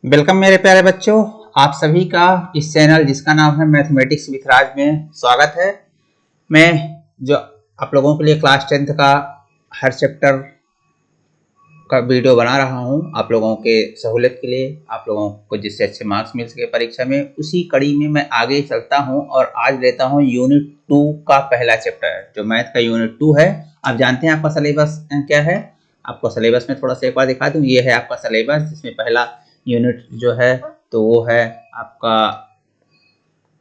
Welcome मेरे प्यारे बच्चों, आप सभी का इस चैनल जिसका नाम है मैथमेटिक्स विथ राज में स्वागत है। मैं जो आप लोगों के लिए क्लास 10th का हर चैप्टर का वीडियो बना रहा हूं आप लोगों के सहूलियत के लिए, आप लोगों को जिससे अच्छे मार्क्स मिल सके परीक्षा में, उसी कड़ी में मैं आगे चलता हूं और आज लेता हूं यूनिट 2 का पहला चैप्टर जो मैथ का यूनिट 2 है। आप जानते हैं आपका सिलेबस क्या है। आपको सिलेबस में थोड़ा सा एक बार दिखा दूं। ये है आपका सिलेबस जिसमें पहला यूनिट जो है तो वो है आपका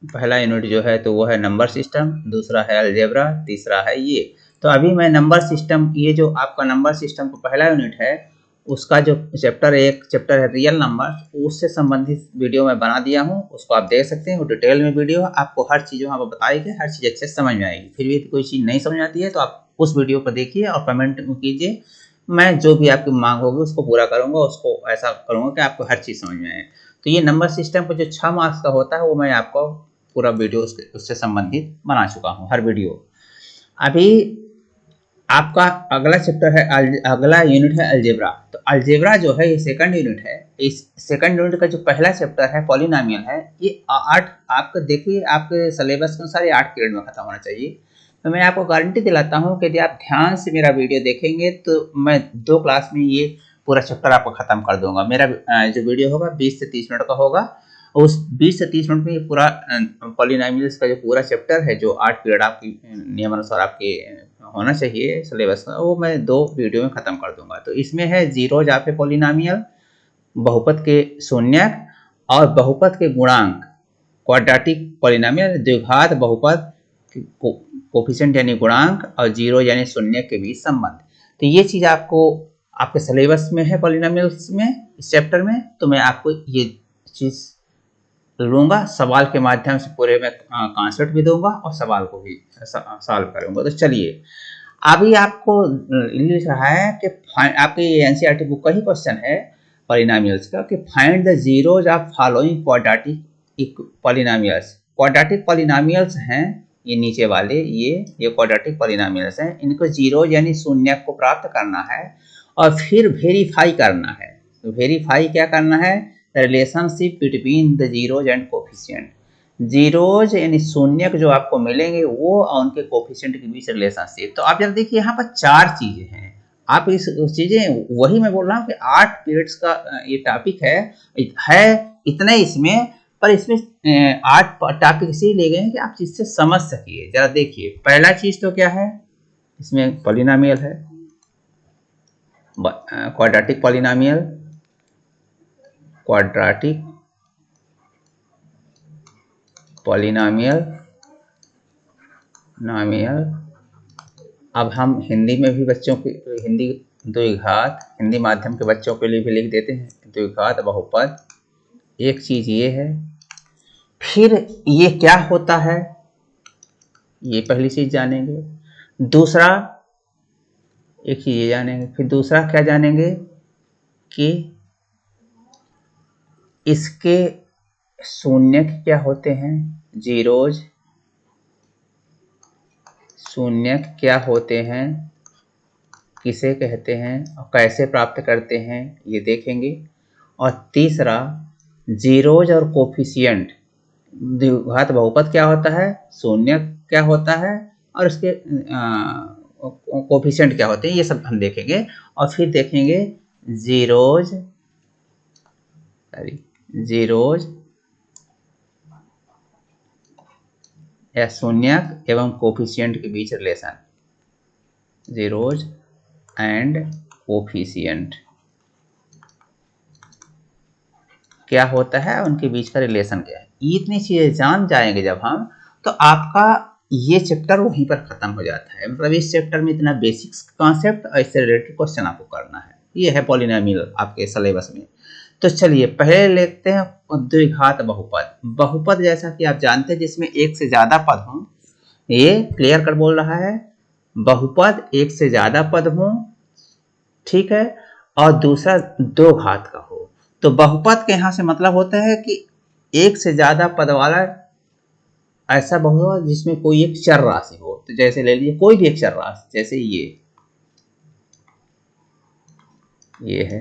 पहला यूनिट जो है तो वो है नंबर सिस्टम, दूसरा है अलजेब्रा, तीसरा है ये। तो अभी मैं नंबर सिस्टम, ये जो आपका नंबर सिस्टम का पहला यूनिट है उसका जो चैप्टर है रियल नंबर, उससे संबंधित वीडियो मैं बना दिया हूँ, उसको आप देख सकते हैं। वो डिटेल में वीडियो, आपको हर चीज़ वहाँ पर बताएगी, हर चीज़ अच्छे से समझ में आएगी। फिर भी कोई चीज़ नहीं समझ आती है तो आप उस वीडियो को देखिए और कमेंट कीजिए। मैं जो भी आपकी मांग होगी उसको पूरा करूँगा, उसको ऐसा करूँगा कि आपको हर चीज़ समझ में आए। तो ये नंबर सिस्टम का जो 6 मार्क्स का होता है वो मैं आपको पूरा वीडियो उससे संबंधित बना चुका हूँ, हर वीडियो। अभी आपका अगला चैप्टर है, अगला यूनिट है अलजेब्रा। तो अलजेब्रा जो है ये सेकंड यूनिट है। इस सेकंड यूनिट का जो पहला चैप्टर है पॉलिनोमियल है, ये 8 आपको देखिए आपके सिलेबस के अनुसार ये 8 पीरियड में खत्म होना चाहिए। तो मैं आपको गारंटी दिलाता हूँ कि यदि आप ध्यान से मेरा वीडियो देखेंगे तो मैं 2 क्लास में ये पूरा चैप्टर आपको खत्म कर दूंगा। मेरा जो वीडियो होगा 20 से 30 मिनट का होगा। उस 20 से 30 मिनट में ये पूरा पॉलिनोमियल्स का जो पूरा चैप्टर है, जो 8 पीरियड आपकी नियमानुसार आपके होना चाहिए सिलेबस का, वो मैं 2 वीडियो में खत्म कर दूंगा। तो इसमें है जीरोज आपके पॉलिनोमियल, बहुपद के शून्यक और बहुपद के गुणांक, क्वाड्रेटिक पॉलिनोमियल, द्विघात बहुपद कोफिशिएंट यानी गुणांक और जीरो यानी शून्य के बीच संबंध। तो ये चीज आपको आपके सिलेबस में है पॉलिनोमियल्स में, इस चैप्टर में। तो मैं आपको ये चीज लूंगा, सवाल के माध्यम से पूरे में कॉन्सेप्ट भी दूंगा और सवाल को भी सॉल्व करूंगा। तो चलिए, अभी आपको लिख रहा है कि आपके एनसीईआरटी बुक का ही क्वेश्चन है पॉलिनोमियल्स का कि find the zeros of following quadratic polynomials. Quadratic polynomials हैं ये नीचे वाले, ये क्वाड्रेटिक पॉलिनोमियल्स हैं। इनको जीरो यानी शून्य को प्राप्त करना है और फिर वेरीफाई करना है। तो वेरीफाई क्या करना है? Relationship between the zeros and coefficient. Zeros यानी शून्यक जो आपको मिलेंगे वो और उनके कोफिशिएंट के बीच रिलेशनशिप। तो आप जरा देखिए यहाँ पर 4 चीजें हैं। आप इस चीजें, वही मैं बोल रहा हूँ कि 8 पीरियड्स का ये टॉपिक है इतने इसमें, पर इसमें 8 टॉपिक इसलिए ले गए हैं कि आप इससे समझ सकिए। जरा देखिए, पहला चीज तो क्या है, इसमें पॉलिनोमियल है, क्वाड्रेटिक पॉलिनोमियल, क्वाड्रेटिक पॉलिनोमियल नॉमियल। अब हम हिंदी में भी बच्चों की, हिंदी द्विघात, हिंदी माध्यम के बच्चों के लिए भी लिख देते हैं द्विघात बहुपद। एक चीज ये है। फिर ये क्या होता है, ये पहली चीज जानेंगे। दूसरा, एक चीज ये जानेंगे। फिर दूसरा क्या जानेंगे कि इसके शून्य क्या होते हैं, जीरोज शून्य क्या होते हैं, किसे कहते हैं और कैसे प्राप्त करते हैं, ये देखेंगे। और तीसरा, जीरोज और कोफिशिएंट, द्विघात बहुपद क्या होता है, शून्य क्या होता है और उसके कोफिशिएंट क्या होते हैं, ये सब हम देखेंगे। और फिर देखेंगे जीरोज या शून्यक एवं कोफिशिएंट के बीच रिलेशन, जीरोज एंड कोफिशिएंट क्या होता है, उनके बीच का रिलेशन क्या है। इतनी चीजें जान जाएंगे जब हम, तो आपका ये चैप्टर वहीं पर खत्म हो जाता है। मतलब इस चैप्टर में इतना बेसिक्स कॉन्सेप्ट और इससे रिलेटेड क्वेश्चन आपको करना है। ये है पॉलिनोमियल आपके सिलेबस में। तो चलिए पहले लेते हैं द्विघात बहुपद। बहुपद जैसा कि आप जानते हैं जिसमें एक से ज्यादा पद हों, ये क्लियर कर बोल रहा है। बहुपद एक से ज्यादा पद हों, ठीक है, और दूसरा 2 घात का हो। तो बहुपद के यहां से मतलब होता है कि एक से ज्यादा पद वाला ऐसा बहुपद जिसमें कोई एक चर राशि हो। तो जैसे ले लीजिए कोई भी एक चर राशि, जैसे ये है,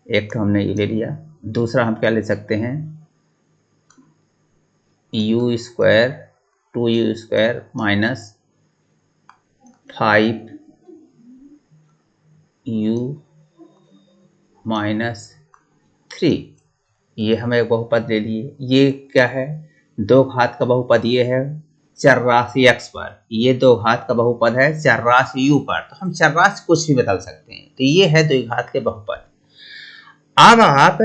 एक तो हमने ये ले लिया। दूसरा हम क्या ले सकते हैं, you square 2u square minus 5u minus 3, ये हम एक बहुपद ले लिए। ये क्या है, दो घात का बहुपद ये है चरराशि x पर, ये दो घात का बहुपद है चरराशि u पर, तो हम चरराशि कुछ भी बदल सकते हैं। तो ये है द्विघात के बहुपद। अब आप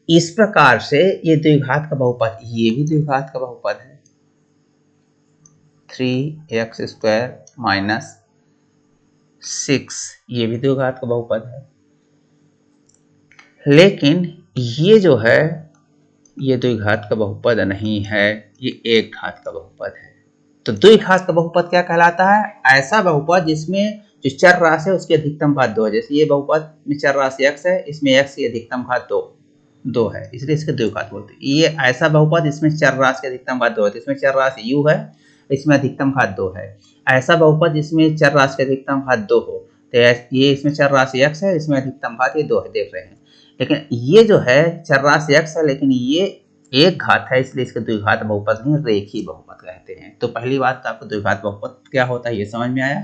इस प्रकार से ये द्विघात का बहुपद, ये भी द्विघात का बहुपद है 3x स्क्वायर माइनस 6, ये भी द्विघात का बहुपद है। लेकिन ये जो है ये द्विघात का बहुपद नहीं है, ये एक घात का बहुपद है। तो द्विघात का बहुपद क्या कहलाता है, ऐसा बहुपद जिसमें जो चर राशि है उसकी अधिकतम घात 2 है। जैसे ये बहुपद में चर राशि x है, इसमें x की अधिकतम घात 2 है, इसलिए इसके द्विघात बोलते हैं। ये ऐसा बहुपद इसमें चर राशि की अधिकतम घात 2 है, तो इसमें चर राशि u है, इसमें अधिकतम घात 2 है। ऐसा बहुपद जिसमें चर राशि की अधिकतम घात 2 हो, तो ये इसमें चर राशि x है, इसमें अधिकतम घात ये 2 है, देख रहे हैं। लेकिन ये जो है चर राशि x है, लेकिन ये एक घात है, इसलिए इसके द्विघात बहुपद नहीं रेखीय बहुपद कहते हैं। तो पहली बात तो आपको द्विघात बहुपद क्या होता है ये समझ में आया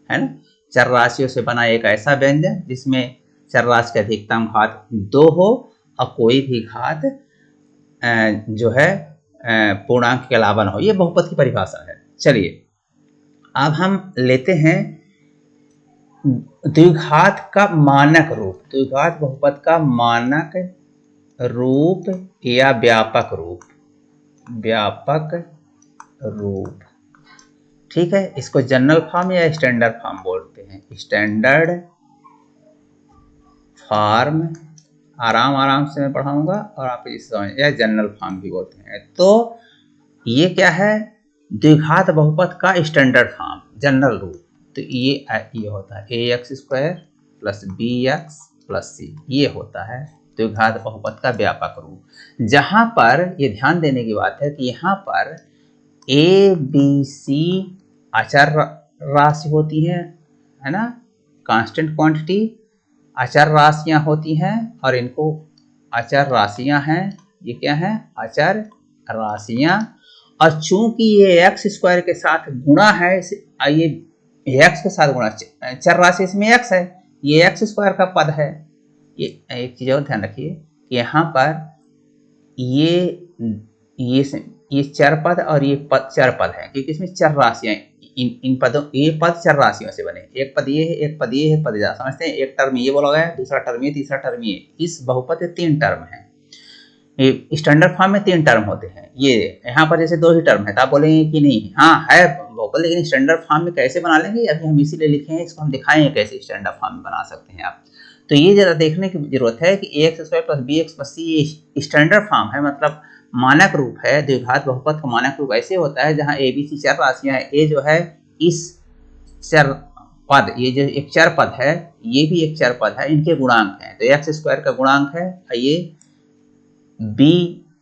है ना। चर राशियों से बना एक ऐसा व्यंजन जिसमें चर राशि का अधिकतम घात 2 हो और कोई भी घात जो है पूर्णांक के अलावा ना हो, ये बहुपद की परिभाषा है। चलिए अब हम लेते हैं द्विघात का मानक रूप, द्विघात बहुपद का मानक रूप या व्यापक रूप, व्यापक रूप, ठीक है। इसको जनरल फॉर्म या स्टैंडर्ड फॉर्म बोलते हैं। स्टैंडर्ड फॉर्म आराम से मैं पढ़ाऊंगा और आप इसे समझ, या जनरल फॉर्म भी बोलते हैं। तो ये क्या है, द्विघात बहुपद का स्टैंडर्ड फॉर्म, जनरल रूप। तो ये होता है ax square plus bx plus c, ये होता है द्विघात बहुपद का व्यापक रूप। जहां पर ये ध्यान देने की बात है कि यहाँ पर a b c अचर राशि होती है ना, कांस्टेंट क्वांटिटी अचर राशियां होती हैं, और इनको अचर राशियां हैं, ये क्या है अचर राशियां। और चूंकि ये x स्क्वायर के साथ गुणा है, ये x के साथ गुणा, चर राशि इसमें x है, ये x स्क्वायर का पद है। ये एक चीज और ध्यान रखिए कि यहाँ पर ये चर पद और ये पद चर पद है, क्योंकि इसमें चर राशियां, इन पदों, ये पद चर राशियों से बने। एक पद ये है, एक पद ये है, पद जा समझते हैं। एक टर्म ये बोला गया, दूसरा टर्म ये, तीसरा टर्म ये। इस बहुपद के 3 टर्म हैं। स्टैंडर्ड फॉर्म में 3 टर्म होते हैं। ये यहाँ पर जैसे 2 ही टर्म है, तो आप बोलेंगे कि नहीं, हाँ है बहुपद, लेकिन स्टैंडर्ड फॉर्म में कैसे बना लेंगे, अभी हम इसीलिए लिखे हैं, इसको हम दिखाएंगे कैसे स्टैंडर्ड फॉर्म में बना सकते हैं आप। तो ये जरा देखने की जरूरत है कि ax square plus bx plus c standard form है, मतलब मानक रूप है। द्विघात बहुपद का मानक रूप ऐसे होता है जहां a b c चर राशियां हैं। a जो है इस चर पद, ये जो एक चर पद है, ये भी एक चर पद है, इनके गुणांक हैं। तो x स्क्वायर का गुणांक है, ये b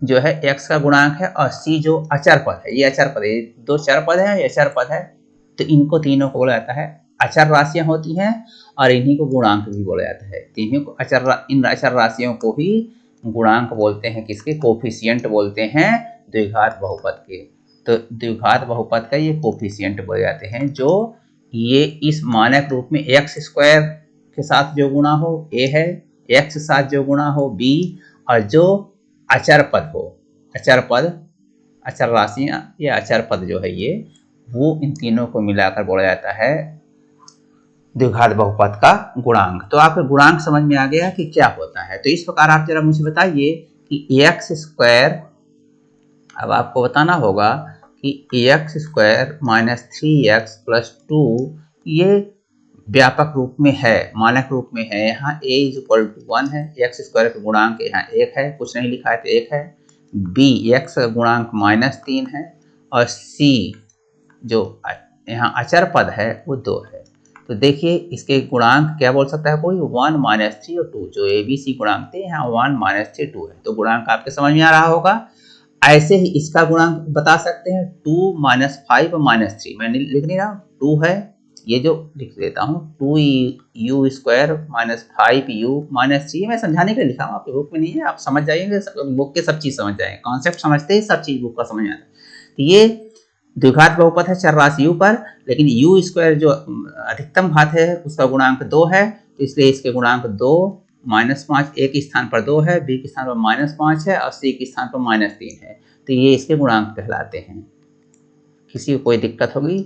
जो है x का गुणांक है, और c जो अचर पद है, ये अचर पद है। ये 2 चर पद है, ये अचर पद है। तो इनको तीनों को बोला जाता है अचर राशियां होती हैं, और इन्हीं को गुणांक भी बोला जाता है। तीनों को इन अचर राशियों को ही गुणांक बोलते हैं, किसके, कोफिशिएंट बोलते हैं द्विघात बहुपद के। तो द्विघात बहुपद का ये कोफिशिएंट बोले जाते हैं, जो ये इस मानक रूप में x स्क्वायर के साथ जो गुणा हो a है, x के साथ जो गुणा हो b, और जो अचर पद हो, अचर पद, अचर राशियां या अचर पद जो है ये, वो इन तीनों को मिलाकर बोला जाता है द्विघात बहुपद का गुणांक। तो आपको गुणांक समझ में आ गया कि क्या होता है। तो इस प्रकार आप जरा मुझे बताइए कि x स्क्वायर, अब आपको बताना होगा कि x square minus 3x plus 2 ये व्यापक रूप में है, मानक रूप में है। यहाँ a इक्वल टू 1 है, x स्क्वायर का गुणांक यहाँ 1 है, कुछ नहीं लिखा है तो 1 है। b x का गुणांक -3 है, और c जो यहाँ अचर पद है वो 2 है। तो देखिए इसके गुणांक क्या बोल सकता है कोई, 1 -3 और 2, जो ABC गुणांक थे यहाँ 1 -3 2 है। तो गुणांक आपके समझ में आ रहा होगा। ऐसे ही इसका गुणांक बता सकते हैं 2 -5 -3, मैं लिख नहीं रहा हूँ, 2 है ये जो लिख देता हूँ 2u² minus 5u minus c, मैं समझाने के लिए लिखा हूँ, आपकी बुक में नहीं है, आप समझ जाइएंगे, बुक के सब चीज़ समझ जाएंगे, कॉन्सेप्ट समझते ही सब चीज़ बुक का समझ आता है। तो ये द्विघात बहुपद है चर राशि u पर, लेकिन u² जो अधिकतम घात है उसका गुणांक 2 है, तो इसलिए इसके गुणांक 2 -5, ए के स्थान पर 2 है, बी के स्थान पर -5 है और सी के स्थान पर -3 है, तो ये इसके गुणांक कहलाते हैं। किसी को कोई दिक्कत होगी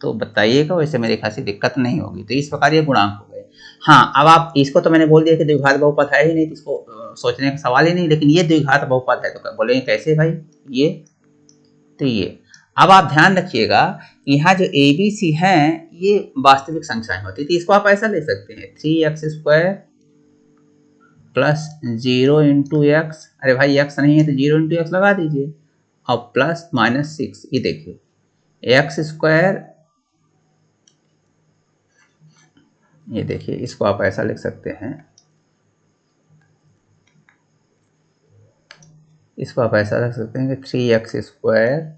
तो बताइएगा, वैसे मेरे ख्याल से दिक्कत नहीं होगी। तो इस प्रकार ये गुणांक हो गए। हाँ, अब आप इसको तो मैंने बोल दिया कि द्विघात बहुपद है ही नहीं, तो इसको सोचने का सवाल ही नहीं, लेकिन ये द्विघात बहुपद है, तो बोलेंगे कैसे भाई ये, तो ये अब आप ध्यान रखिएगा कि यहाँ जो ए बी सी हैं ये वास्तविक संख्याएं होती थी, इसको आप ऐसा ले सकते हैं 3x² प्लस 0 इंटू एक्स, अरे भाई x नहीं है तो 0 इंटू एक्स लगा दीजिए, और प्लस -6, ये देखिए x², ये देखिए इसको आप ऐसा लिख सकते हैं, इसको आप ऐसा रख सकते हैं कि 3x²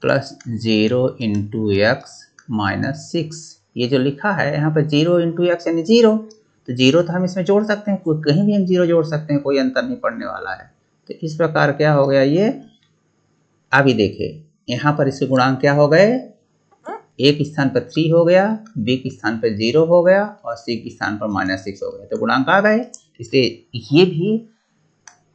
plus 0 into x minus 6, ये जो लिखा है यहाँ पर 0 इंटू एक्स यानी 0, तो 0 तो हम इसमें जोड़ सकते हैं, कहीं भी हम 0 जोड़ सकते हैं, कोई अंतर नहीं पड़ने वाला है। तो इस प्रकार क्या हो गया ये, अभी देखिए यहाँ पर इसके गुणांक क्या हो गए, ए के स्थान पर 3 हो गया, बी के स्थान पर 0 हो गया और सी के स्थान पर -6 हो गया, तो गुणांक आ गए। इसलिए ये भी,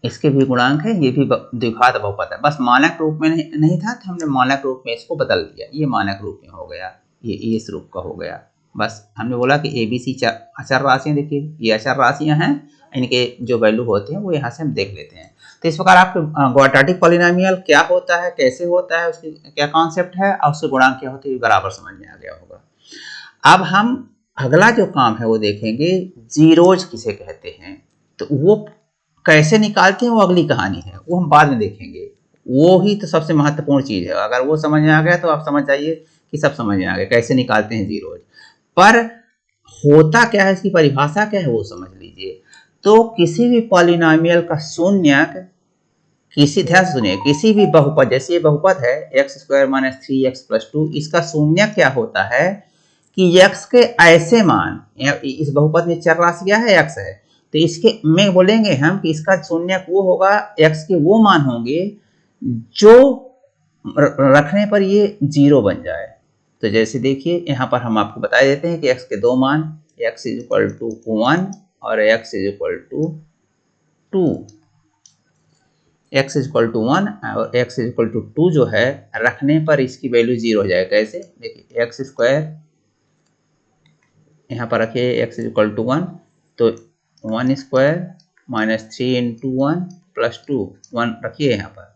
इसके भी गुणांक है, ये भी द्विघात बहुपद है, बस मानक रूप में नहीं था, तो हमने मानक रूप में इसको बदल दिया, ये मानक रूप में हो गया, ये इस रूप का हो गया। बस हमने बोला कि ए बी सी अचर राशियाँ, देखिए ये अचर राशियाँ हैं, इनके जो वैल्यू होते हैं वो यहाँ से हम देख लेते हैं। तो इस प्रकार आपके क्वाड्रेटिक पॉलिनोमियल क्या होता है, कैसे होता है, उसकी क्या कॉन्सेप्ट है और उसके गुणांक क्या होते हैं, बराबर समझ में आ गया होगा। अब हम अगला जो काम है वो देखेंगे, जीरोज किसे कहते हैं, तो वो कैसे निकालते हैं वो अगली कहानी है, वो हम बाद में देखेंगे, वो ही तो सबसे महत्वपूर्ण चीज़ है। अगर वो समझ में आ गया तो आप समझ जाइए कि सब समझ में आ गया कैसे निकालते हैं जीरोज, पर होता क्या है, इसकी परिभाषा क्या है वो समझ लीजिए। तो किसी भी पॉलिनोमियल का शून्यक, किसी, ध्यान से सुनिए, किसी भी बहुपद, जैसे ये बहुपद है x² माइनस 3x प्लस 2, इसका शून्यक क्या होता है कि x के ऐसे मान, इस बहुपद में चर राशि क्या है, x है, तो इसके में बोलेंगे हम कि इसका शून्यक वो होगा, x के वो मान होंगे जो रखने पर ये 0 बन जाए। तो जैसे देखिए यहाँ पर हम आपको बता देते हैं कि x के दो मान, x = 1 और x = 2, x = 1 और x = 2 जो है रखने पर इसकी वैल्यू 0 हो जाए। कैसे, देखिए x² यहाँ पर रखिए, x = 1, तो 1² माइनस 3 इंटू 1 प्लस 2, 1 रखिए यहाँ पर,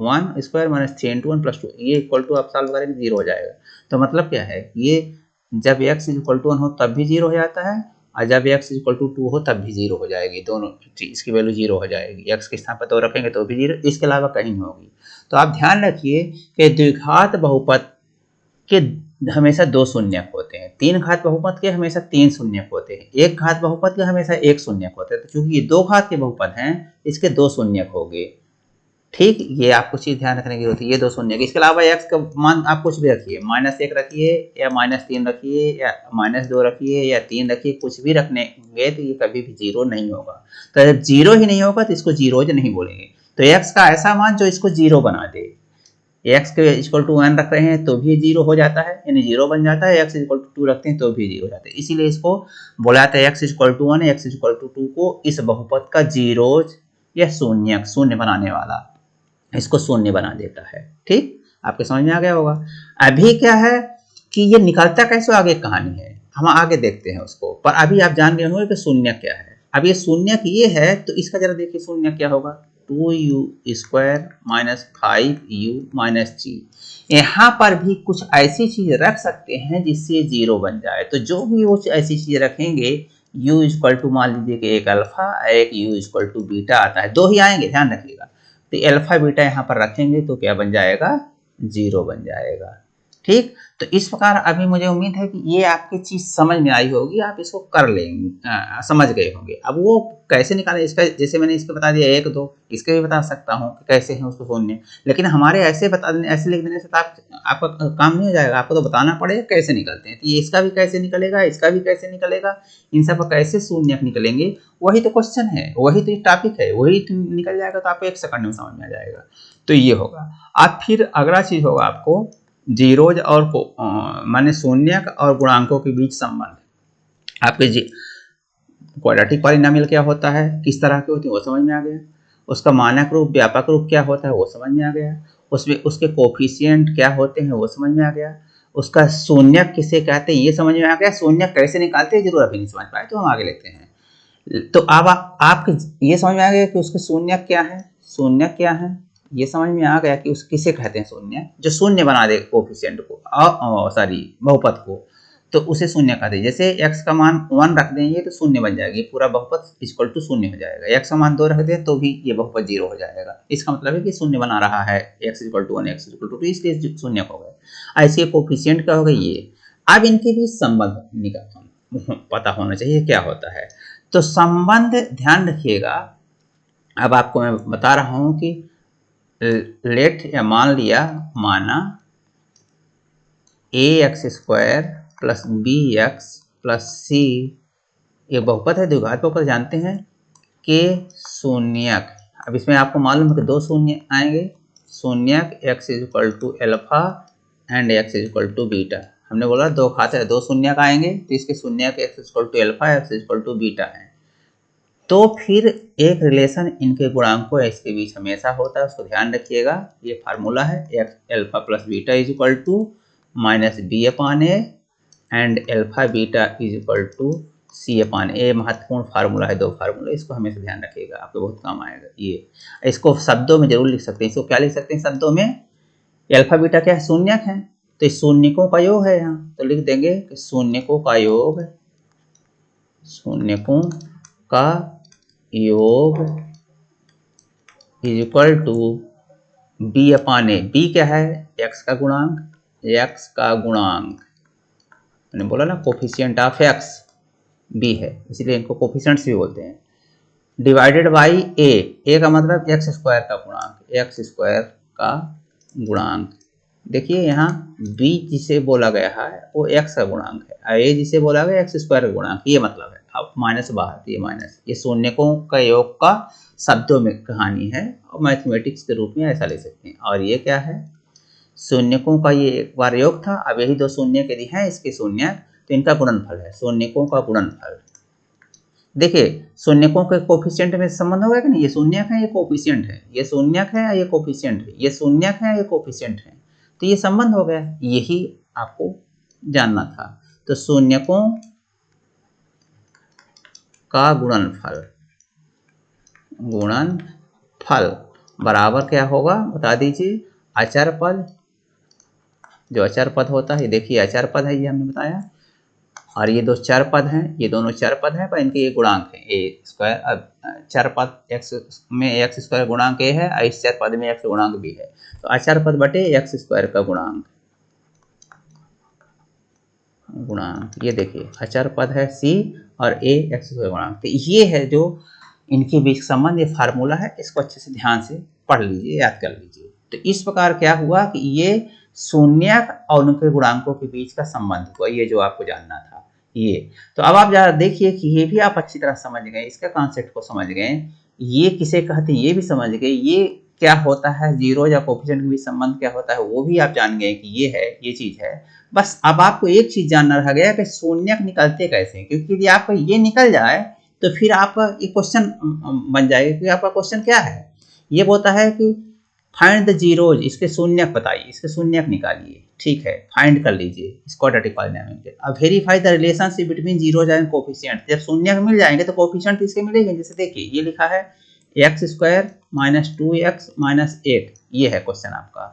1² माइनस 3 इंटू 1 प्लस 2, ये इक्वल टू आप सॉल्व करेंगे 0 हो जाएगा। तो मतलब क्या है, ये जब x = 1 हो तब भी 0 हो जाता है, और जब x = 2 हो तब भी 0 हो जाएगी, दोनों इसकी वैल्यू 0 हो जाएगी, x के स्थान पर 2 रखेंगे तो भी 0, इसके अलावा कहीं नहीं होगी। तो आप ध्यान रखिए कि द्विघात बहुपद के हमेशा 2 शून्यक होते हैं, 3 घात बहुपद के हमेशा 3 शून्यक होते हैं, 1 घात बहुपद के हमेशा 1 शून्यक होते हैं। तो चूंकि ये 2 घात के बहुपद हैं, इसके 2 शून्यक हो गए, ठीक, ये आपको चीज ध्यान रखने की होती है, ये 2 शून्यक। इसके अलावा x का मान आप कुछ भी रखिए, -1 रखिए या -3 रखिए या -2 रखिए या 3 रखिए, कुछ भी रखने गए तो ये कभी भी 0 नहीं होगा। तो जब 0 ही नहीं होगा तो इसको जीरोज नहीं बोलेंगे। तो x का ऐसा मान जो इसको 0 बना दे, x के = 1 रख रहे हैं तो भी 0 हो जाता है, यानी 0 बन जाता है, x = 2 रखते हैं तो भी 0 हो जाता है, इसीलिए इसको बोला जाता है x = 1 x = 2 को इस बहुपद का जीरोज या शून्यक, शून्य बनाने वाला, इसको शून्य बना देता है। ठीक, आपके समझ में आ गया होगा। अभी क्या है कि ये निकलता कैसे, आगे कहानी है, हम आगे देखते हैं उसको, पर अभी आप जान गए होंगे कि शून्यक क्या है। अब ये शून्यक ये है, तो इसका जरा देखिए शून्यक क्या होगा, 2u² minus 5u minus g। यहाँ पर भी कुछ ऐसी चीज रख सकते हैं जिससे 0 बन जाए, तो जो भी वो ऐसी चीज रखेंगे, u = मान लीजिए कि एक अल्फा, एक u = बीटा आता है, 2 ही आएंगे, ध्यान रखिएगा। तो अल्फा बीटा यहाँ पर रखेंगे तो क्या बन जाएगा, 0 बन जाएगा। ठीक, तो इस प्रकार अभी मुझे उम्मीद है कि ये आपकी चीज समझ में आई होगी, आप इसको कर लेंगे, समझ गए होंगे। अब वो कैसे निकालें इसका, जैसे मैंने इसको बता दिया 1 2, इसके भी बता सकता हूँ कि कैसे है उसको शून्य, लेकिन हमारे ऐसे बता देने, ऐसे लिख देने से तो आपका काम नहीं हो जाएगा, आपको तो बताना पड़ेगा कैसे निकलते हैं। तो ये इसका भी कैसे निकलेगा, इसका भी कैसे निकलेगा, इन सब का कैसे शून्य निकलेंगे, वही तो क्वेश्चन है, वही तो टॉपिक है, वही तो निकल जाएगा, तो आपको 1 सेकंड में समझ में आ जाएगा। तो ये होगा। अब फिर अगला चीज होगा आपको जीरोज और माने शून्यक और गुणांकों के बीच संबंध। आपके क्वाड्रेटिक पॉलिनोमियल क्या होता है, किस तरह के होते हैं, वो समझ में आ गया। उसका मानक रूप, व्यापक रूप क्या होता है, वो समझ में आ गया। उसमें उसके कोफिशिएंट क्या होते हैं, वो समझ में आ गया। उसका शून्यक किसे कहते हैं, ये समझ में आ गया। शून्यक कैसे निकालते हैं जरूर अभी नहीं समझ पाए, तो हम आगे लेते हैं। तो अब आपके ये समझ में आ गया कि उसके शून्यक क्या है, शून्यक क्या है, ये समझ में आ गया कि उस किसे कहते हैं शून्य, जो शून्य बना दे कोफिशिएंट को, सॉरी बहुपद को, तो उसे शून्य कहते हैं। जैसे x का मान 1 रख देंगे तो शून्य बन जाएगी, पूरा बहुपद इक्वल टू शून्य हो जाएगा। x का मान 2 रख दें तो भी ये बहुपद 0 हो जाएगा। इसका मतलब है कि शून्य बना रहा है, x equal to 1 x equal to 2, इसलिए शून्य हो गए। ऐसे कोफिशिएंट क्या हो गए ये। अब इनके बीच संबंध पता होना चाहिए क्या होता है। तो संबंध ध्यान रखिएगा। अब आपको मैं बता रहा हूं कि लेट या मान लिया, माना ax² plus bx plus c, ये बहुपद है, द्विघात बहुपद जानते हैं, के शून्यक। अब इसमें आपको मालूम है कि 2 शून्य आएंगे, शून्यक x equal to alpha and x equal to beta. हमने बोला 2 खाते हैं, 2 शून्यक आएंगे, तो इसके शून्यक x equal to alpha, x equal to beta है। तो फिर एक रिलेशन इनके गुणांकों इसके बीच हमेशा होता है, उसको ध्यान रखिएगा। ये फार्मूला है, X alpha plus beta is equal to minus B upon A and alpha beta is equal to C upon A. महत्वपूर्ण फार्मूला है, 2 फार्मूला, इसको हमेशा ध्यान रखिएगा, आपको बहुत काम आएगा। ये इसको शब्दों में जरूर लिख सकते हैं। इसको क्या लिख सकते हैं शब्दों में, अल्फा बीटा क्या है, शून्यक है, तो शून्यकों का योग है यहाँ, तो लिख देंगे कि शून्यकों का योग, शून्यकों का योग is equal to B upon A. B क्या है, एक्स का गुणांक, एक्स का गुणांक, मैंने बोला ना कोफिशिएंट ऑफ एक्स बी है, इसलिए इनको कोफिशिएंट्स भी बोलते हैं। डिवाइडेड बाई ए का मतलब एक्स स्क्वायर का गुणांक, एक्स स्क्वायर का गुणांक। देखिए यहाँ बी जिसे बोला गया है वो एक्स का गुणांक है, ए जिसे बोला गया एक्स स्क्वायर का गुणांक, ये मतलब है। अब माइनस बाहर, ये माइनस, ये शून्यकों का योग का शब्दों में कहानी है, और मैथमेटिक्स के रूप में ऐसा ले सकते हैं। और ये क्या है, शून्यकों का ये एक बार योग था, अब यही 2 शून्य यदि हैं इसके शून्य, तो इनका गुणनफल है, शून्यकों का गुणनफल। देखिए शून्यकों के कोफिशिएंट में संबंध होगा कि नहीं, ये शून्यक है, ये कोफिशिएंट है, ये शून्यक है, ये कोफिशिएंट है, ये शून्यक है, ये कोफिशिएंट है, तो ये संबंध हो गया, यही आपको जानना था। तो शून्यकों का गुणनफल, गुणनफल बराबर क्या होगा बता दीजिए, अचर पद, जो अचर पद होता है, देखिए अचर पद है, ये हमने बताया, और ये 2 चर पद हैं, ये दोनों चर पद हैं, पर इनके ये गुणांक हैं ए स्क्वायर। अब चर पद एक्स में एक्स स्क्वायर गुणांक ए है, और इस चर पद में एक्स गुणांक बी है, तो अचर पद बटे एक्स स्क्वायर का गुणांक, ये देखिए अचर पद है सी और ए एक्स स्क्वायर गुणांक, तो ये है जो इनके बीच संबंध, ये फार्मूला है, इसको अच्छे से ध्यान से पढ़ लीजिए, याद कर लीजिए। तो इस प्रकार क्या हुआ कि ये शून्यक और उनके गुणांकों के बीच का संबंध हुआ, ये जो आपको जानना था ये। तो अब आप जरा देखिए कि ये भी आप अच्छी तरह समझ गए, इसका कॉन्सेप्ट को समझ गए, ये किसे कहते हैं ये भी समझ गए, ये क्या होता है जीरो या कोफिशिएंट के बीच संबंध क्या होता है वो भी आप जान गए कि ये है, ये चीज है। बस अब आपको एक चीज जानना रह गया कि शून्यक निकलते कैसे हैं, क्योंकि यदि आपको ये निकल जाए तो फिर आपका ये क्वेश्चन बन जाएगा कि आपका क्वेश्चन क्या है, ये बोलता है कि फाइंड द जीरोज, इसके शून्यक बताइए, इसके शून्यक निकालिए, ठीक है, फाइंड कर लीजिए इस क्वाड्रेटिक पॉलिनोमियल। अब verify the relationship between zeros and coefficient. जब शून्यक मिल जाएंगे तो कोफिशिएंट इसके मिलेंगे, जैसे देखिए ये लिखा है x square minus 2x minus 8, ये है क्वेश्चन आपका,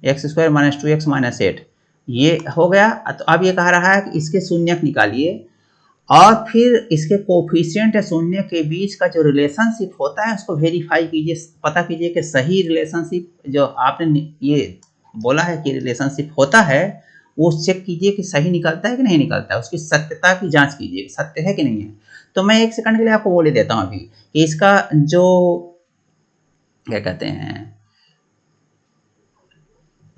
x square minus 2x minus 8, ये हो गया। तो अब ये कह रहा है कि इसके शून्यक निकालिए, और फिर इसके कोफिशिएंट या शून्य के बीच का जो रिलेशनशिप होता है उसको वेरीफाई कीजिए, पता कीजिए कि सही रिलेशनशिप जो आपने ये बोला है कि रिलेशनशिप होता है, वो चेक कीजिए कि सही निकलता है कि नहीं निकलता है, उसकी सत्यता की जांच कीजिए, सत्य है कि नहीं है। तो मैं 1 सेकंड के लिए आपको बोल ही देता हूँ अभी कि इसका जो क्या कहते हैं,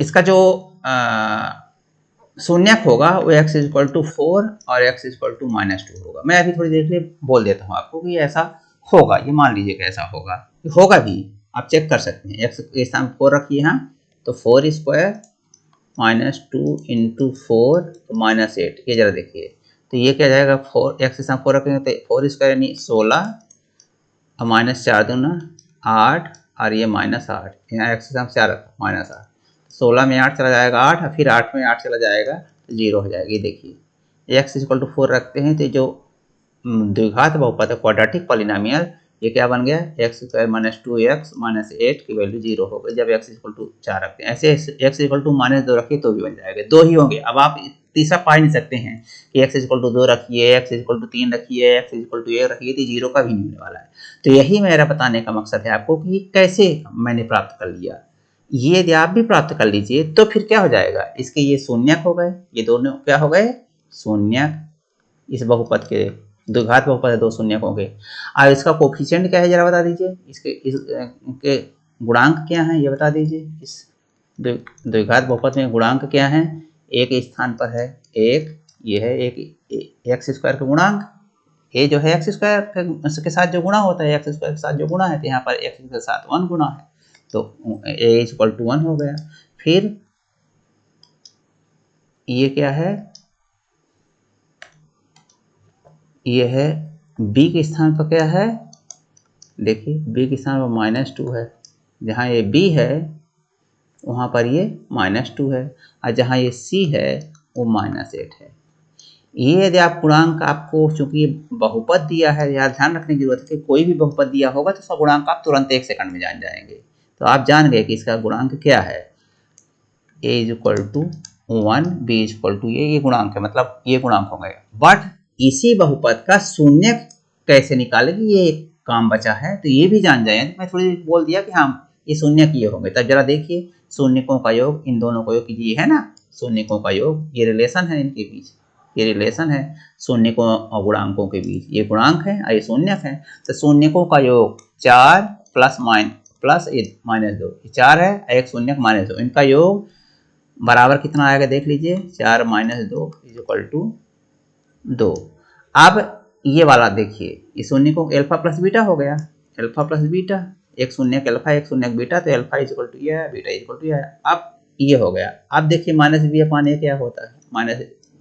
इसका जो शून्यक होगा वो x इक्वल टू 4 और x इक्वल टू -2 होगा। मैं अभी थोड़ी देर के लिए बोल देता हूँ आपको कि ऐसा होगा, ये मान लीजिए कि ऐसा होगा, होगा भी, आप चेक कर सकते हैं। x के स्थान 4 रखिए यहाँ, तो 4 स्क्वायर -2 इंटू 4 तो -8, ये जरा देखिए, तो ये क्या जाएगा, 4 x के स्थान 4 रखेंगे तो 4 स्क्वायर यानी 16 और -4 दूना 8 और ये -8, यहाँ x के स्थान 4 रखा -8, 16 में 8 चला जाएगा 8 और फिर 8 में 8 चला जाएगा तो 0 हो जाएगी। देखिए x इक्वल टू 4 रखते हैं तो जो द्विघात बहुपद है, क्वाड्रेटिक पॉलिनोमियल, ये क्या बन गया, x स्क्वायर -2x -8 की वैल्यू 0 हो गई जब x इक्वल टू 4 रखते हैं। ऐसे x इक्वल टू -2 रखिए तो भी बन जाएगा, 2 ही होंगे। अब आप तीसरा पा नहीं सकते हैं कि x इक्वल टू 2 रखिए, x इक्वल टू 3 रखिए, x इक्वल टू 1 रखिए, तो 0 का भी नहीं होने वाला है। तो यही मेरा बताने का मकसद है आपको कि कैसे मैंने प्राप्त कर लिया। ये यदि आप भी प्राप्त कर लीजिए तो फिर क्या हो जाएगा, इसके ये शून्यक हो गए, ये दोनों क्या हो गए, शून्यक। इस बहुपद के द्विघात बहुपद है, 2 शून्यक हो गए। अब इसका कोफिशिएंट क्या है जरा बता दीजिए, इसके गुणांक क्या है ये बता दीजिए। इस द्विघात बहुपद में गुणांक क्या है, एक स्थान पर है 1, ये है एक एक्स स्क्वायर का गुणांक, ये जो है एक्स स्क्वायर के साथ जो गुणा होता है, एक्स स्क्वायर के साथ जो गुणा है, तो यहाँ पर एक्स के साथ 1 गुणा है, तो a इक्वल टू 1 हो गया। फिर ये क्या है, ये है b के स्थान पर क्या है, देखिए b के स्थान पर -2 है, जहाँ ये b है वहाँ पर ये -2 है, और जहाँ ये c है वो -8 है। ये यदि आप गुणांक, आपको चूंकि बहुपद दिया है, यार ध्यान रखने की जरूरत है कि कोई भी बहुपद दिया होगा तो उसका गुणांक आप तुरंत 1 सेकंड में जान जाएंगे। तो आप जान गए कि इसका गुणांक क्या है, a equal to 1, b equal to ये गुणांक है, मतलब ये गुणांक हो गए। बट इसी बहुपद का शून्यक कैसे निकालेगी, ये काम बचा है, तो ये भी जान जाए। मैं थोड़ी बोल दिया कि हाँ ये शून्यक ये होंगे, तब जरा देखिए शून्यकों का योग, इन दोनों को योग कीजिए, है ना, शून्यकों का योग, ये रिलेशन है इनके बीच, ये रिलेशन है शून्यकों और गुणांकों के बीच, ये गुणांक है और ये शून्यक है। तो शून्यकों का योग 4 प्लस -2, 4 है, एक शून्यक -2, इनका योग बराबर कितना आएगा देख लीजिए, 4 - 2 इक्वल टू 2। अब ये वाला देखिए, इस शून्यकों अल्फा प्लस बीटा हो गया, अल्फा प्लस बीटा, एक शून्यक अल्फा एक शून्यक बीटा, तो अल्फा इक्वल टू ये है, बीटा इक्वल टू ये है। अब ये हो गया। अब देखिए -b/a क्या होता है,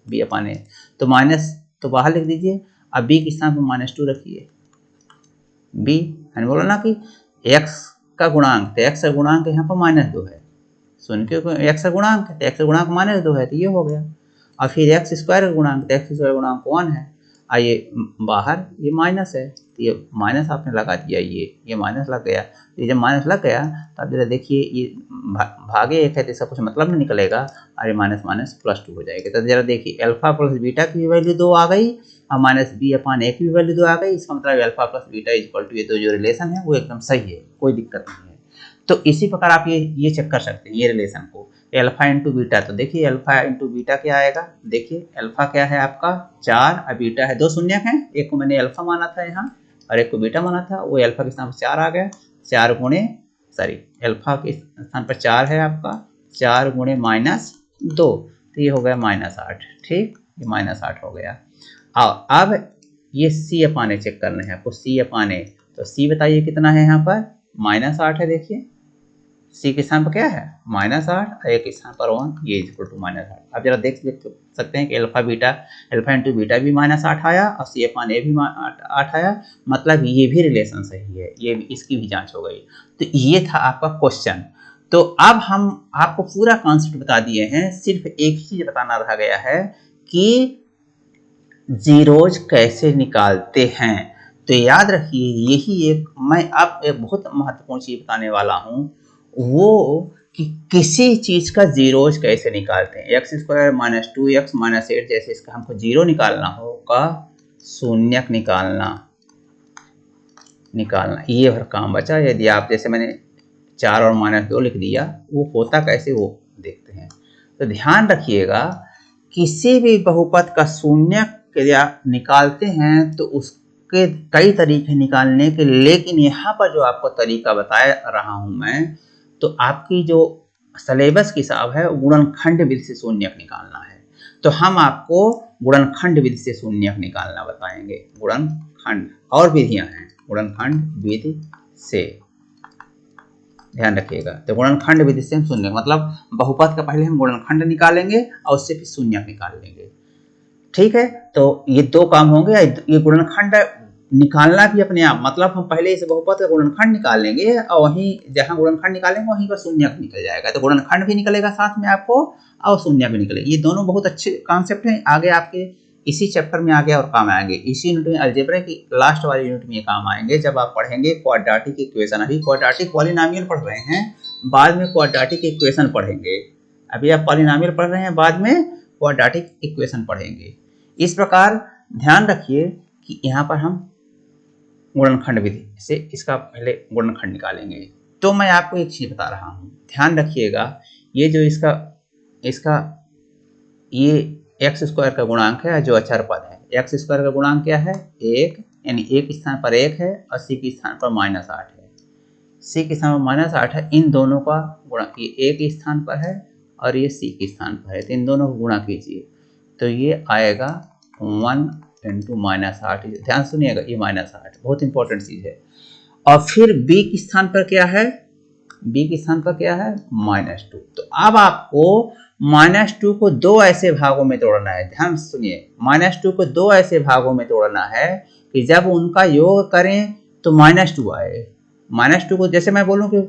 -b/a, तो माइनस तो बाहर लिख दीजिए, अब b के स्थान पर -2 रखिए, b मैंने बोला ना कि x का गुणांक, तो x का गुणांक यहाँ पर -2 है, सुन के x का गुणांक है, तो x का गुणांक -2 है, तो ये हो गया। और फिर x स्क्वायर का गुणांक, तो x स्क्वायर गुणांक 1 है, और ये बाहर ये माइनस है, तो ये माइनस आपने लगा दिया, ये माइनस लग गया। ये जब माइनस लग गया तो अब जरा देखिए, ये भागे 1 है तो इसका कुछ मतलब नहीं निकलेगा, और ये माइनस माइनस +2 हो जाएगा। तो जरा देखिए अल्फा प्लस बीटा की वैल्यू 2 आ गई और -b/a की वैल्यू 2 आ गई, इसका मतलब alpha plus beta equal to ये दो जो रिलेशन है वो एकदम सही है, कोई दिक्कत नहीं है। तो इसी प्रकार आप ये चेक कर सकते हैं ये रिलेशन को, अल्फा इंटू बीटा। तो देखिए अल्फा इंटू बीटा क्या आएगा, देखिए अल्फा क्या है आपका 4 और बीटा है 2 शून्यक हैं, एक को मैंने अल्फा माना था यहाँ और एक को बीटा माना था, वो अल्फा के स्थान पर 4 आ गया, 4 गुणे अल्फा के स्थान पर 4 है आपका, 4 गुणे -2, तो ये हो गया -8, ठीक, ये -8 हो गया। अब ये c/a चेक करना है आपको, c/a, तो c बताइए कितना है यहाँ पर, -8 है, देखिए c के स्थान पर क्या है -8, एक स्थान पर 1, ये इक्वल टू -8। अब जरा देख सकते हैं कि अल्फा इंटू बीटा भी -8 आया और c/a भी 8 आया, मतलब ये भी रिलेशन सही है, ये भी, इसकी भी जांच हो गई। तो ये था आपका क्वेश्चन। तो अब हम आपको पूरा कॉन्सेप्ट बता दिए हैं, सिर्फ एक ही चीज बताना रह गया है कि जीरोज कैसे निकालते हैं। तो याद रखिए, यही मैं अब एक बहुत महत्वपूर्ण चीज बताने वाला हूं, वो कि किसी चीज का जीरोज कैसे निकालते हैं। x स्क्वायर -2x -8 जैसे इसका हमको जीरो निकालना होगा, शून्यक निकालना ये हर काम बचा। यदि आप जैसे मैंने 4 और -2 लिख दिया, वो होता कैसे, वो देखते हैं। तो ध्यान रखिएगा, किसी भी बहुपद का शून्य क्रिया निकालते हैं तो उसके कई तरीके निकालने के, लेकिन यहाँ पर जो आपको तरीका बता रहा हूँ मैं, तो आपकी जो सिलेबस की हिसाब है गुणनखंड विधि से शून्यक निकालना है। तो हम आपको गुणनखंड विधि से शून्यक निकालना बताएंगे। गुणनखंड और विधियां हैं, गुणनखंड विधि से ध्यान रखिएगा। तो गुणनखंड विधि से हम शून्यक मतलब बहुपद का पहले हम गुणनखंड निकालेंगे और उससे फिर शून्यक निकाल लेंगे। ठीक है, तो ये दो काम होंगे। ये गुणनखंड निकालना भी अपने आप, मतलब हम पहले इस बहुपद का गुणनखंड निकाल लेंगे और वहीं जहां गुणनखंड निकालेंगे वहीं पर शून्यक निकल जाएगा। तो गुणनखंड भी निकलेगा साथ में आपको और शून्यक भी निकलेगा। ये दोनों बहुत अच्छे कॉन्सेप्ट हैं, आगे आपके इसी चैप्टर में आगे और काम आएंगे। इसी यूनिट में अलजेब्रा की लास्ट वाली यूनिट में ये काम आएंगे जब आप पढ़ेंगे क्वाड्रेटिक इक्वेशन। अभी क्वाड्रेटिक पॉलिनॉमियल पढ़ रहे हैं, बाद में क्वाड्रेटिक इक्वेशन पढ़ेंगे। अभी आप पॉलिनॉमियल पढ़ रहे हैं, बाद में क्वाड्रेटिक इक्वेशन पढ़ेंगे। इस प्रकार ध्यान रखिए कि यहाँ पर हम गुणनखंड विधि से इसका पहले गुणनखंड निकालेंगे। तो मैं आपको एक चीज बता रहा हूँ, ध्यान रखिएगा। ये जो इसका ये एक्स स्क्वायर का गुणांक है जो अचर पद है। एक्स स्क्वायर का गुणांक क्या है? 1, यानी एक स्थान पर 1 है और सी के स्थान पर -8 है। सी के स्थान पर -8 है। इन दोनों का गुणा, ये ए के स्थान पर है और ये सी के स्थान पर है, तो इन दोनों को गुणा कीजिए तो ये आएगा 1 × -8। ध्यान सुनिएगा, ये -8 बहुत इंपॉर्टेंट चीज है। और फिर बी के स्थान पर क्या है? बी के स्थान पर क्या है? -2। तो अब आपको -2 को दो ऐसे भागों में तोड़ना है। ध्यान सुनिए, -2 को दो ऐसे भागों में तोड़ना है कि जब उनका योग करें तो -2 आए। -2 को जैसे मैं बोलूं कि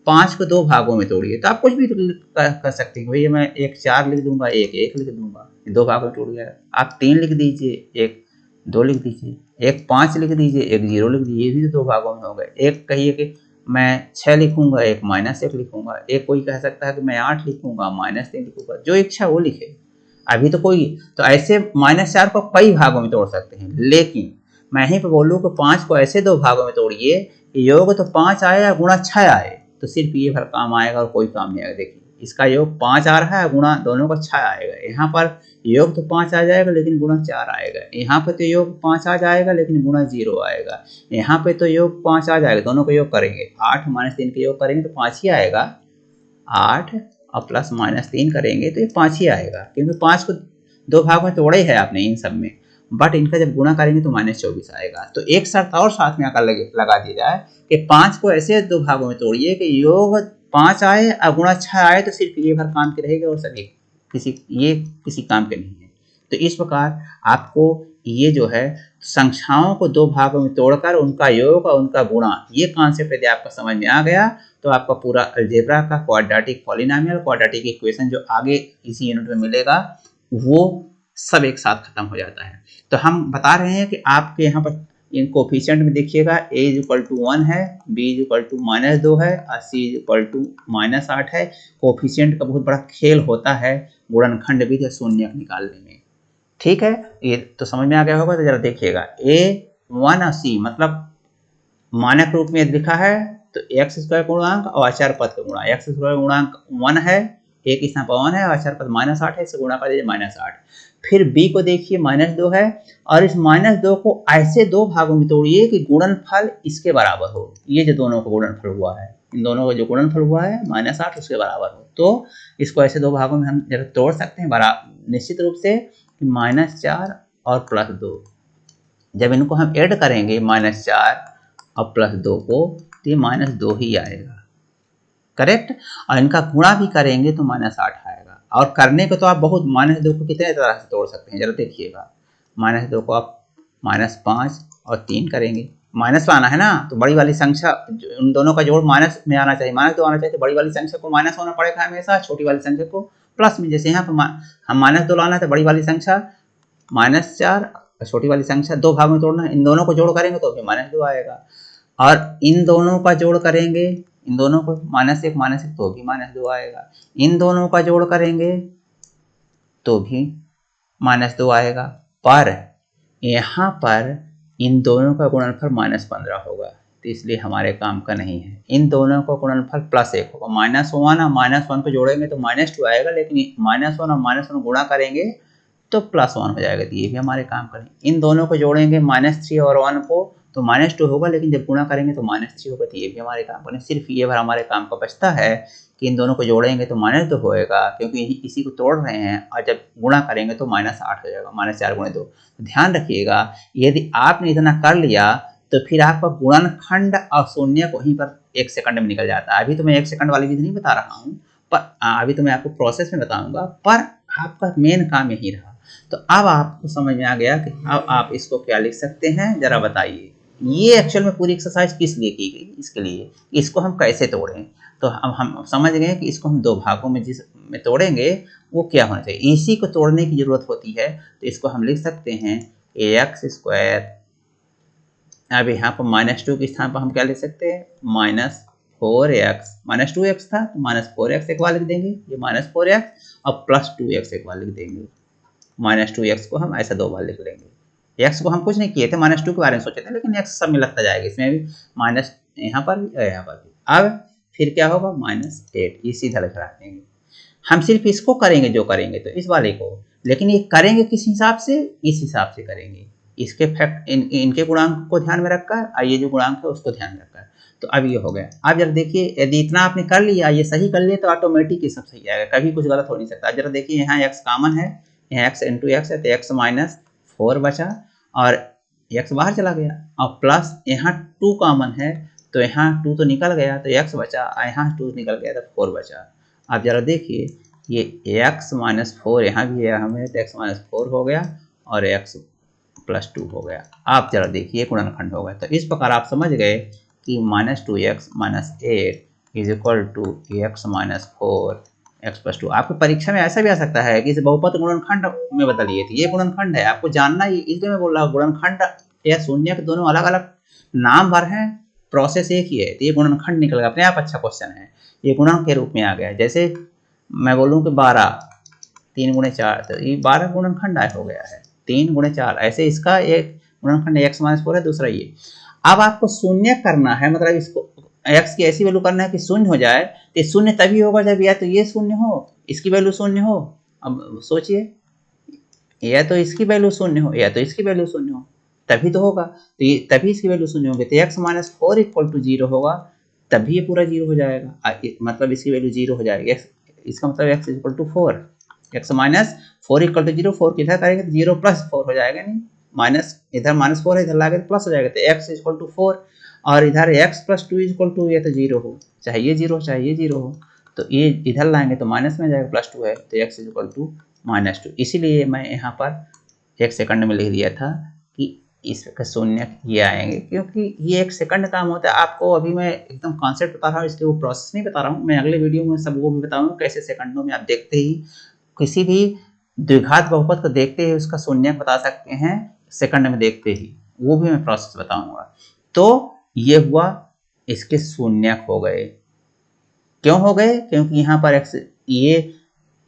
5 को दो भागों में तोड़िए, तो आप कुछ भी कर सकते हैं। भैया मैं 1 4 लिख दूंगा, 1 1 लिख दूंगा, दो भागों में टूट गया। आप 3 लिख दीजिए, 1 2 लिख दीजिए, 1 5 लिख दीजिए, 1 0 लिख दीजिए, ये भी तो दो भागों में हो गए। एक कहिए कि मैं 6 लिखूंगा, 1 -1 लिखूंगा। एक कोई कह सकता है कि मैं 8 लिखूंगा, -3 लिखूंगा, जो इच्छा वो लिखे। अभी तो कोई तो ऐसे -4 को कई भागों में तोड़ सकते हैं, लेकिन मैं यहीं पर बोलूँ कि 5 को ऐसे दो भागों में तोड़िए कि योग तो 5 आए या गुणा 6 आए, तो सिर्फ ये भर काम आएगा और कोई काम नहीं आएगा। देखिए इसका योग 5 आ रहा है, गुणा दोनों का 6 आएगा। यहाँ पर योग तो 5 आ जाएगा लेकिन गुणा 4 आएगा। यहाँ पे तो योग 5 आ जाएगा लेकिन गुणा 0 आएगा। यहाँ पे तो योग 5 आ जाएगा, दोनों का योग करेंगे, 8 -3 के योग करेंगे तो 5 ही आएगा। 8 और प्लस -3 करेंगे तो ये 5 ही आएगा, क्योंकि 5 को दो भाग में तोड़े है आपने इन सब में, बट इनका जब गुणा करेंगे तो -24 आएगा। तो एक शर्त और साथ में आकर लगा दी जाए कि 5 को ऐसे दो भागों में तोड़िए कि योग 5 आए और गुणा 6 आए, तो सिर्फ ये भर काम के रहेगा और सभी किसी काम के नहीं है। तो इस प्रकार आपको ये जो है संख्याओं को दो भागों में तोड़कर उनका योग और उनका गुणा, ये कॉन्सेप्ट यदि आपको समझ में आ गया तो आपका पूरा अलजेब्रा का क्वाड्रेटिक पॉलिनॉमियल, क्वाड्रेटिक इक्वेशन जो आगे इसी यूनिट में मिलेगा वो सब एक साथ खत्म हो जाता है। तो हम बता रहे हैं कि आपके यहाँ पर इन कोफिशिएंट में देखिएगा a = 1 है, b = -2 है और c = -8 है। कोफिशिएंट का बहुत बड़ा खेल होता है गुणनखंड विधि या शून्यक निकालने में। ठीक है, ये तो समझ में आ गया होगा। तो जरा देखिएगा a 1 और c मतलब मानक रूप में लिखा है तो x स्क्वायर गुणांक और अचर पद का गुणा। x स्क्वायर गुणांक 1 है, एक स्थान पर 1 है और अचर पद -8 है, इसे गुणा कर दीजिए -8। फिर b को देखिए -2 है और इस -2 को ऐसे दो भागों में तोड़िए कि गुणनफल इसके बराबर हो। ये जो दोनों का गुणनफल हुआ है, इन दोनों का जो गुणनफल हुआ है -8 उसके बराबर हो, तो इसको ऐसे दो भागों में हम जरा तोड़ सकते हैं निश्चित रूप से कि -4 और +2। जब इनको हम ऐड करेंगे -4 और +2 को, तो ये -2 ही आएगा, करेक्ट। और इनका गुणा भी करेंगे तो -8 आएगा। और करने को तो आप बहुत -2 को कितने तरह से तोड़ सकते हैं, जरा देखिएगा। -2 को आप -5 और 3 करेंगे, माइनस में आना है ना, तो बड़ी वाली संख्या उन दोनों का जोड़ माइनस में आना चाहिए, -2 आना चाहिए, तो बड़ी वाली संख्या को माइनस होना पड़ेगा हमेशा, छोटी वाली संख्या को प्लस में। जैसे यहाँ पर हम -2 लाना है तो बड़ी वाली संख्या -4, छोटी वाली संख्या दो भाग में तोड़ना है, इन दोनों को जोड़ करेंगे तो भी -2 आएगा। और इन दोनों का जोड़ करेंगे, इन दोनों को -1 तो भी -2 आएगा। इन दोनों का जोड़ करेंगे तो भी -2 आएगा। पर यहाँ पर इन दोनों का गुणनफल -15 होगा, तो इसलिए हमारे काम का नहीं है। इन दोनों का गुणनफल +1 होगा। -1 और -1 को जोड़ेंगे तो -2 आएगा, लेकिन -1 और -1 गुणा करेंगे तो +1 हो जाएगा, तो ये भी हमारे काम का नहीं। इन दोनों को जोड़ेंगे -3 और 1 को तो -2 होगा, लेकिन जब गुणा करेंगे तो -3 होगा, तो ये भी हमारे काम का नहीं। सिर्फ ये बार हमारे काम का बचता है कि इन दोनों को जोड़ेंगे तो -2 होएगा, क्योंकि इसी को तोड़ रहे हैं, और जब गुणा करेंगे तो -8 हो जाएगा, -4 × 2। तो ध्यान रखिएगा, यदि आपने इतना कर लिया तो फिर आपका गुणनखंड और शून्य वहीं पर 1 सेकंड में निकल जाता है। अभी तो मैं 1 सेकंड वाली विधि नहीं बता रहा हूँ, पर अभी तो मैं आपको प्रोसेस में बताऊंगा, पर आपका मेन काम यही रहा। तो अब आपको समझ में आ गया कि अब आप इसको क्या लिख सकते हैं, जरा बताइए। ये एक्चुअल में पूरी एक्सरसाइज किस लिए की गई, इसके लिए इसको हम कैसे तोड़ें। तो हम समझ गए कि इसको हम 2 भागों में जिस में तोड़ेंगे वो क्या होना चाहिए। इसी को तोड़ने की जरूरत होती है, तो इसको हम लिख सकते हैं ax²। अब यहाँ पर -2 के स्थान पर हम क्या लिख सकते हैं, -4x। -2x था तो -4x एक बार लिख देंगे, ये -4x, और +2x एक बार लिख देंगे। -2x को हम ऐसा 2 बार लिख लेंगे। x को हम कुछ नहीं किए थे, -2 के बारे में सोचे थे, लेकिन x सब में लगता जाएगा, इसमें भी माइनस यहाँ पर भी और यहाँ पर भी। अब फिर क्या होगा, -8, ये सीधा लिखा देंगे। हम सिर्फ इसको करेंगे जो करेंगे तो इस वाले को, लेकिन ये करेंगे किस हिसाब से, इस हिसाब से करेंगे, इसके फैक्ट इनके गुणांक को ध्यान में रखकर, और ये जो गुणांक है उसको ध्यान में रखकर। तो अब ये हो गया। अब जरा देखिए, यदि इतना आपने कर लिया, ये सही कर लिया, तो ऑटोमेटिक ये सब सही आएगा, कभी कुछ गलत हो नहीं सकता। जरा देखिए, यहाँ x कॉमन है, यहाँ x × x है, तो x -4 बचा, और x बाहर चला गया, और प्लस यहाँ 2 कॉमन है, तो यहाँ 2 तो निकल गया, तो x बचा, और यहाँ 2 निकल गया तो 4 बचा। अब जरा देखिए, ये x -4 यहाँ भी है हमें, तो x -4 हो गया, और x +2 हो गया। आप जरा देखिए, गुणनखंड हो गया। तो इस प्रकार आप समझ गए कि -2x - 8 = x -4 x +2। आपकी परीक्षा में ऐसा भी आ सकता है कि इसे बहुपद गुणनखंड में बदलिए, तो ये गुणनखंड है, आपको जानना ही, इसलिए मैं बोल रहा हूँ गुणनखंड या शून्य के दोनों अलग अलग नाम भर हैं, प्रोसेस एक ही है। तो ये गुणनखंड निकल गया, अपने आप अच्छा क्वेश्चन है, ये गुणन के रूप में आ गया। जैसे मैं बोलूँ कि 12 3 × 4, तो ये 12 गुणनखंड हो गया है, 3 × 4। ऐसे इसका एक गुणनखंड x -4 है, दूसरा ये। अब आपको शून्य करना है, मतलब इसको x की ऐसी वैल्यू करना है कि शून्य हो जाए, तो शून्य तभी होगा जब या तो ये शून्य हो, इसकी वैल्यू शून्य हो। अब सोचिए, या तो इसकी वैल्यू शून्य हो या तो इसकी वैल्यू शून्य हो, तभी तो होगा। तो ये तभी इसकी वैल्यू शून्य होगी, तो x -4 = 0 होगा, तभी ये पूरा 0 हो जाएगा, मतलब इसकी वैल्यू 0 हो जाएगी। इसका मतलब x = 4, x -4 = 0, 4 किधर करेंगे तो 0 + 4 हो जाएगा, नहीं माइनस, इधर -4 है, इधर लाके प्लस हो जाएगा, तो x = 4, और इधर x + 2 = ये तो 0 हो, चाहे ये 0 चाहे ये 0 हो, तो ये इधर लाएंगे तो माइनस में जाएगा, +2 है, तो x = -2। इसीलिए मैं यहाँ पर 1 सेकंड में लिख दिया था कि इसका शून्य ये आएंगे, क्योंकि ये 1 सेकंड काम होता है। आपको अभी मैं एकदम कॉन्सेप्ट बता रहा हूँ, इसलिए वो प्रोसेस नहीं बता रहा हूँ। मैं अगले वीडियो में सब वो भी बताऊँगा कैसे सेकंडों में आप देखते ही किसी भी द्विघात बहुपद को देखते ही उसका शून्य बता सकते हैं, सेकंड में देखते ही, वो भी मैं प्रोसेस बताऊंगा। तो ये हुआ, इसके शून्यक हो गए। क्यों हो गए, क्योंकि यहाँ पर x, ये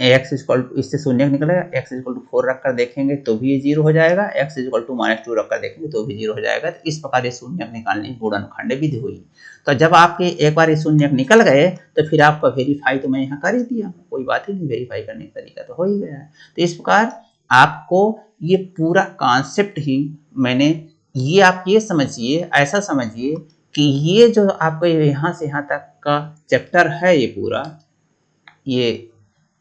x इससे शून्यक निकलेगा, x = 4 रखकर देखेंगे तो भी ये 0 हो जाएगा, x = -2 रखकर देखेंगे तो भी 0 हो जाएगा। तो इस प्रकार ये शून्यक निकालने की गुणनखंड विधि हुई। तो जब आपके एक बार ये शून्यक निकल गए, तो फिर आपका वेरीफाई तो मैं यहाँ कर ही दिया, कोई बात ही नहीं, वेरीफाई करने का तरीका तो हो ही गया है। तो इस प्रकार आपको ये पूरा कॉन्सेप्ट ही मैंने, ये आप ये समझिए, ऐसा समझिए कि ये जो आपको यहाँ से यहाँ तक का चैप्टर है, ये पूरा ये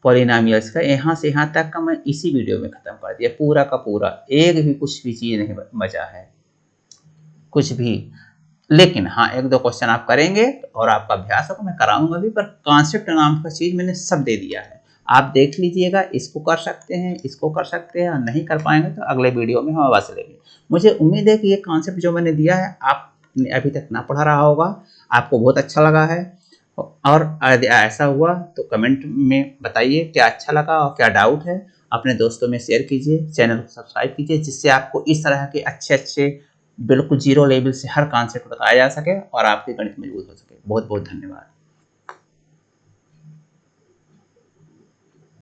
पॉलिनॉमियल्स का यहाँ से यहाँ तक का मैं इसी वीडियो में ख़त्म कर दिया, पूरा का पूरा, एक भी कुछ भी चीज़ नहीं बचा है, कुछ भी। लेकिन हाँ, 1-2 क्वेश्चन आप करेंगे और आपका अभ्यास होगा, मैं कराऊंगा भी, पर कॉन्सेप्ट नाम का चीज़ मैंने सब दे दिया है, आप देख लीजिएगा। इसको कर सकते हैं, इसको कर सकते हैं, और नहीं कर पाएंगे तो अगले वीडियो में हम आवाज़ लेंगे। मुझे उम्मीद है कि ये कॉन्सेप्ट जो मैंने दिया है आपने अभी तक ना पढ़ा रहा होगा, आपको बहुत अच्छा लगा है, और ऐसा हुआ तो कमेंट में बताइए क्या अच्छा लगा और क्या डाउट है। अपने दोस्तों में शेयर कीजिए, चैनल को सब्सक्राइब कीजिए, जिससे आपको इस तरह के अच्छे बिल्कुल 0 लेवल से हर कॉन्सेप्ट बताया जा सके और आपके गणित मजबूत हो सके। बहुत बहुत धन्यवाद।